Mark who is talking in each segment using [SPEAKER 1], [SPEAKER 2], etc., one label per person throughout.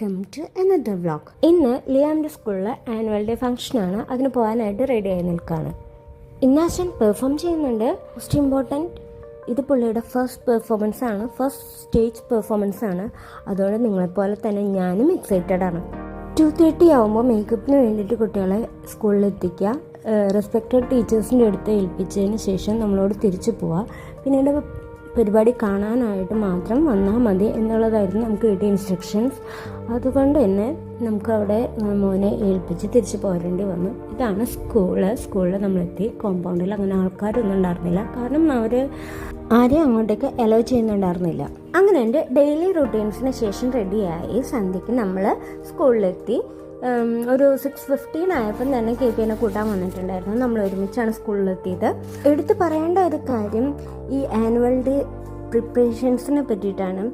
[SPEAKER 1] Welcome to another vlog. ഇന്ന് ലിയാമിൻ്റെ സ്കൂളിൽ annual day ഫംഗ്ഷനാണ്. അതിന് പോകാനായിട്ട് റെഡി ആയി നിൽക്കുകയാണ്. ഇന്ന് അച്ഛൻ പെർഫോം ചെയ്യുന്നുണ്ട്. മോസ്റ്റ് ഇമ്പോർട്ടൻറ്റ്, ഇത് പുള്ളിയുടെ ഫസ്റ്റ് പെർഫോമൻസ് ആണ്, ഫസ്റ്റ് സ്റ്റേജ് പെർഫോമൻസ് ആണ്. അതുകൊണ്ട് നിങ്ങളെപ്പോലെ തന്നെ ഞാനും എക്സൈറ്റഡ് ആണ്. 2:30 ആകുമ്പോൾ മേക്കപ്പിന് വേണ്ടിയിട്ട് കുട്ടികളെ സ്കൂളിൽ എത്തിക്കുക, റെസ്പെക്റ്റഡ് ടീച്ചേഴ്സിൻ്റെ അടുത്ത് ഏൽപ്പിച്ചതിന് ശേഷം നമ്മളോട് തിരിച്ചു പോവുക. പിന്നീട് പരിപാടി കാണാനായിട്ട് മാത്രം വന്നാൽ മതി എന്നുള്ളതായിരുന്നു നമുക്ക് കിട്ടിയ ഇൻസ്ട്രക്ഷൻസ്. അതുകൊണ്ട് തന്നെ നമുക്കവിടെ മോനെ ഏൽപ്പിച്ച് തിരിച്ചു പോരേണ്ടി വന്നു. ഇതാണ് സ്കൂളിൽ നമ്മളെത്തി. കോമ്പൗണ്ടിൽ അങ്ങനെ ആൾക്കാരൊന്നും ഉണ്ടായിരുന്നില്ല, കാരണം അവർ ആരെയും അങ്ങോട്ടേക്ക് അലോ ചെയ്യുന്നുണ്ടായിരുന്നില്ല. അങ്ങനെ എൻ്റെ ഡെയിലി റൂട്ടീൻസിന് ശേഷം റെഡിയായി സന്ധ്യയ്ക്ക് നമ്മൾ സ്കൂളിലെത്തി. ഒരു 6:15 ആയപ്പോൾ തന്നെ KPനെ കൂട്ടാൻ വന്നിട്ടുണ്ടായിരുന്നു. നമ്മൾ ഒരുമിച്ചാണ് സ്കൂളിലെത്തിയത്. എടുത്തു പറയേണ്ട ഒരു കാര്യം ഈ ആനുവൽ ഡേ പ്രിപ്പറേഷൻസിനെ പറ്റിയിട്ടാണ്.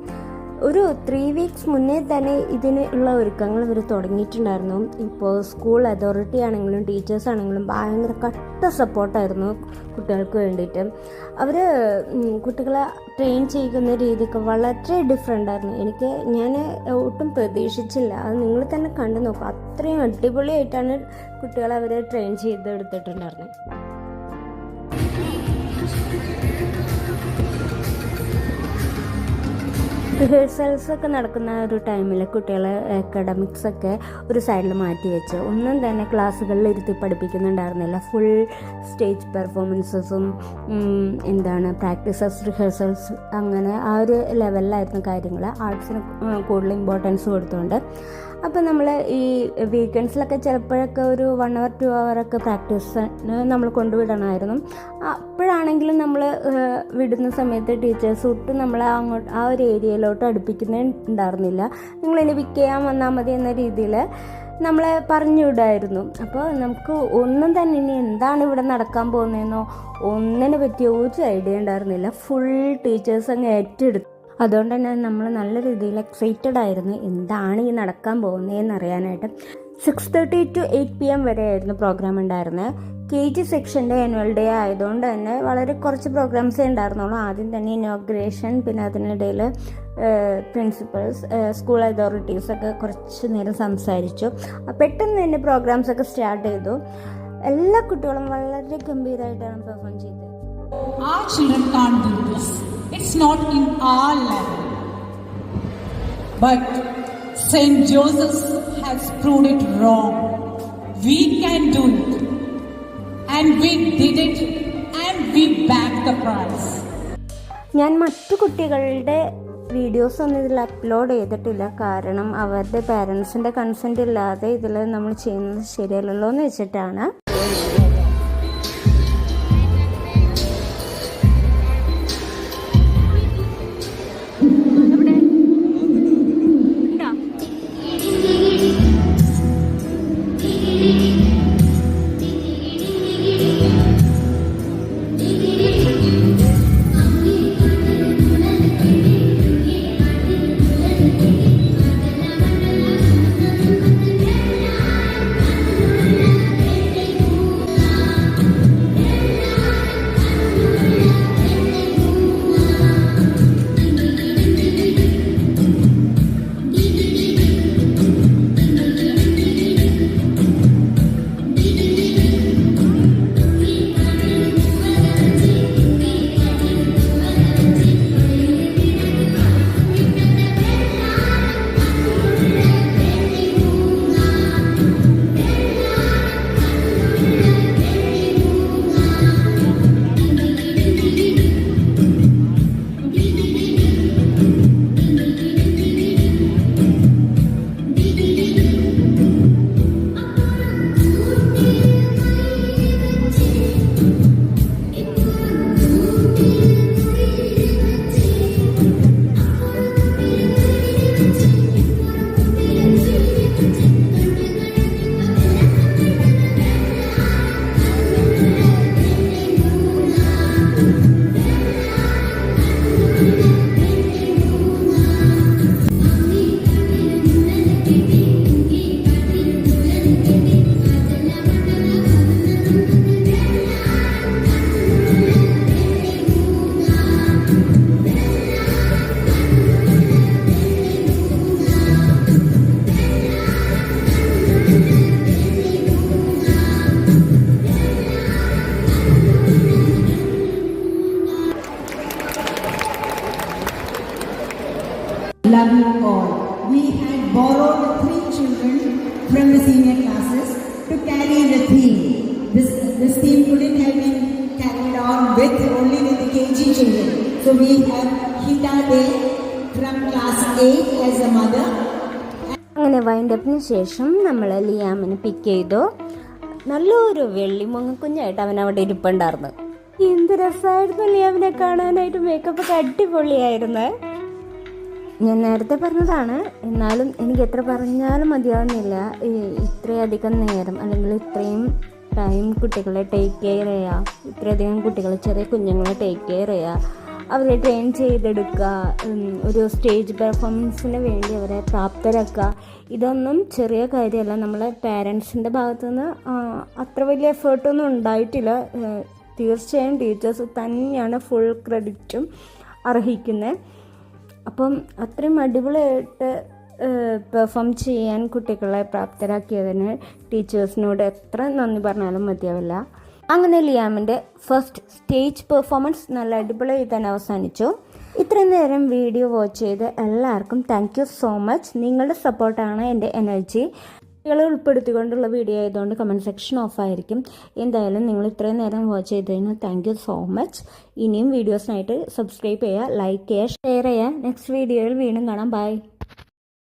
[SPEAKER 1] ഒരു 3 വീക്സ് മുന്നേ തന്നെ ഇതിനുള്ള ഒരുക്കങ്ങൾ ഇവർ തുടങ്ങിയിട്ടുണ്ടായിരുന്നു. ഇപ്പോൾ സ്കൂൾ അതോറിറ്റി ആണെങ്കിലും ടീച്ചേഴ്സ് ആണെങ്കിലും ഭയങ്കര കട്ട സപ്പോർട്ടായിരുന്നു കുട്ടികൾക്ക് വേണ്ടിയിട്ട്. അവർ കുട്ടികളെ ട്രെയിൻ ചെയ്യുന്ന രീതിയൊക്കെ വളരെ ഡിഫറെൻ്റ് ആയിരുന്നു. ഞാൻ ഒട്ടും പ്രതീക്ഷിച്ചില്ല. അത് നിങ്ങൾ തന്നെ കണ്ടു നോക്കുക. അത്രയും അടിപൊളിയായിട്ടാണ് കുട്ടികളെ അവർ ട്രെയിൻ ചെയ്തെടുത്തിട്ടുണ്ടായിരുന്നത്. റിഹേഴ്സൽസൊക്കെ നടക്കുന്ന ഒരു ടൈമിൽ കുട്ടികളെ അക്കാഡമിക്സൊക്കെ ഒരു സൈഡിൽ മാറ്റി വെച്ച് ഒന്നും തന്നെ ക്ലാസ്സുകളിൽ ഇരുത്തി പഠിപ്പിക്കുന്നുണ്ടായിരുന്നില്ല. ഫുൾ സ്റ്റേജ് പെർഫോമൻസസും പ്രാക്ടീസസ്, റിഹേഴ്സൽസ്, അങ്ങനെ ആ ഒരു ലെവലിലായിരുന്നു കാര്യങ്ങൾ. ആർട്സിന് കൂടുതൽ ഇമ്പോർട്ടൻസ് കൊടുത്തുകൊണ്ട്. അപ്പോൾ നമ്മൾ ഈ വീക്കെൻഡ്സിലൊക്കെ ചിലപ്പോഴൊക്കെ ഒരു 1 hour 2 hour ഒക്കെ പ്രാക്ടീസിന് നമ്മൾ കൊണ്ടുവിടണമായിരുന്നു. അപ്പോഴാണെങ്കിലും നമ്മൾ വിടുന്ന സമയത്ത് ടീച്ചേഴ്സ് ഒട്ടും നമ്മളെ അങ്ങോട്ട് ആ ഒരു ഏരിയയിലോട്ട് അടുപ്പിക്കുന്നുണ്ടായിരുന്നില്ല. നിങ്ങളിനി പിക്ക് ചെയ്യാൻ വന്നാൽ മതി എന്ന രീതിയിൽ നമ്മളെ പറഞ്ഞു വിടായിരുന്നു. അപ്പോൾ നമുക്ക് ഒന്നും തന്നെ ഇനി എന്താണ് ഇവിടെ നടക്കാൻ പോകുന്നതെന്നോ ഒന്നിനെ പറ്റിയ ഒരു ഐഡിയ ഉണ്ടായിരുന്നില്ല. ഫുൾ ടീച്ചേഴ്സ് അങ്ങ് ഏറ്റെടുത്തു. അതുകൊണ്ട് തന്നെ നമ്മൾ നല്ല രീതിയിൽ എക്സൈറ്റഡ് ആയിരുന്നു എന്താണ് ഈ നടക്കാൻ പോകുന്നതെന്ന് അറിയാനായിട്ട്. 6:30 to 8 PM വരെ ആയിരുന്നു പ്രോഗ്രാം ഉണ്ടായിരുന്നത്. KG സെക്ഷൻ്റെ ആനുവൽ ഡേ ആയതുകൊണ്ട് തന്നെ വളരെ കുറച്ച് പ്രോഗ്രാംസേ ഉണ്ടായിരുന്നുള്ളൂ. ആദ്യം തന്നെ ഇനോഗ്രേഷൻ, പിന്നെ അതിനിടയിൽ പ്രിൻസിപ്പൽസ്, സ്കൂൾ അതോറിറ്റീസൊക്കെ കുറച്ച് നേരം സംസാരിച്ചു. പെട്ടെന്ന് തന്നെ പ്രോഗ്രാംസൊക്കെ സ്റ്റാർട്ട് ചെയ്തു. എല്ലാ കുട്ടികളും വളരെ ഗംഭീരമായിട്ടാണ് പെർഫോം ചെയ്തത്.
[SPEAKER 2] Our children can't do this. It's not in our level. But St. Joseph's has proved it wrong. We can do it. And we did it, and we backed the prize.
[SPEAKER 1] ഞാൻ മറ്റു കുട്ടികളുടെ videos ഒന്നും ഇതിൽ upload ചെയ്തിട്ടില്ല, കാരണം അവരുടെ പാരൻസിൻ്റെ consent ഇല്ലാതെ ഇതിൽ നമ്മൾ ചെയ്യുന്നത് ശരിയല്ലല്ലോ എന്ന് വെച്ചിട്ടാണ്.
[SPEAKER 3] love you all. We had borrowed 3 children from the senior classes to carry the theme. This theme couldn't have been carried on only with the KG children. So we have Hita Day from class 8 as a mother.
[SPEAKER 1] അങ്ങനെ വൈൻഡപ്പിന് ശേഷം നമ്മൾ ലിയാമിനെ പിക്ക് ചെയ്തു. നല്ലൊരു വെള്ളിമുങ്ങക്കുഞ്ഞായിട്ട് അവൻ അവിടെ ഇരിപ്പുണ്ടായിരുന്നു. എന്ത് രസമായിരുന്നു ലിയാമിനെ കാണാനായിട്ട്. മേക്കപ്പ് ഒക്കെ അടിപൊളിയായിരുന്നു. ഞാൻ നേരത്തെ പറഞ്ഞതാണ്, എന്നാലും എനിക്ക് എത്ര പറഞ്ഞാലും മതിയാവുന്നില്ല. ഇത്രയധികം നേരം അല്ലെങ്കിൽ ഇത്രയും ടൈം കുട്ടികളെ ടേക്ക് കെയർ ചെയ്യുക, ഇത്രയധികം കുട്ടികളെ ചെറിയ കുഞ്ഞുങ്ങളെ ടേക്ക് കെയർ ചെയ്യുക, അവരെ ട്രെയിൻ ചെയ്തെടുക്കുക, ഒരു സ്റ്റേജ് പെർഫോമൻസിന് വേണ്ടി അവരെ പ്രാപ്തരാക്കുക, ഇതൊന്നും ചെറിയ കാര്യമല്ല. നമ്മളെ പാരൻസിൻ്റെ ഭാഗത്തുനിന്ന് അത്ര വലിയ എഫേർട്ടൊന്നും ഉണ്ടായിട്ടില്ല. തീർച്ചയായും ടീച്ചേഴ്സ് തന്നെയാണ് ഫുൾ ക്രെഡിറ്റും അർഹിക്കുന്നത്. അപ്പം അത്രയും അടിപൊളിയായിട്ട് പെർഫോം ചെയ്യാൻ കുട്ടികളെ പ്രാപ്തരാക്കിയതിന് ടീച്ചേഴ്സിനോട് എത്ര നന്ദി പറഞ്ഞാലും മതിയാവില്ല. അങ്ങനെ ലിയാമിൻ്റെ ഫസ്റ്റ് സ്റ്റേജ് പെർഫോമൻസ് നല്ല അടിപൊളിയായി തന്നെ അവസാനിച്ചു. ഇത്രയും നേരം വീഡിയോ വാച്ച് ചെയ്ത് എല്ലാവർക്കും താങ്ക് യു സോ മച്ച്. നിങ്ങളുടെ സപ്പോർട്ടാണ് എൻ്റെ എനർജി. കുട്ടികളെ ഉൾപ്പെടുത്തിക്കൊണ്ടുള്ള വീഡിയോ ആയതുകൊണ്ട് കമൻറ്റ് സെക്ഷൻ ഓഫായിരിക്കും. എന്തായാലും നിങ്ങൾ ഇത്രയും നേരം വാച്ച് ചെയ്തതിന് താങ്ക് യു സോ മച്ച്. ഇനിയും വീഡിയോസിനായിട്ട് സബ്സ്ക്രൈബ് ചെയ്യുക, ലൈക്ക് ചെയ്യുക, ഷെയർ ചെയ്യുക. നെക്സ്റ്റ് വീഡിയോയിൽ വീണ്ടും കാണാം. ബൈ.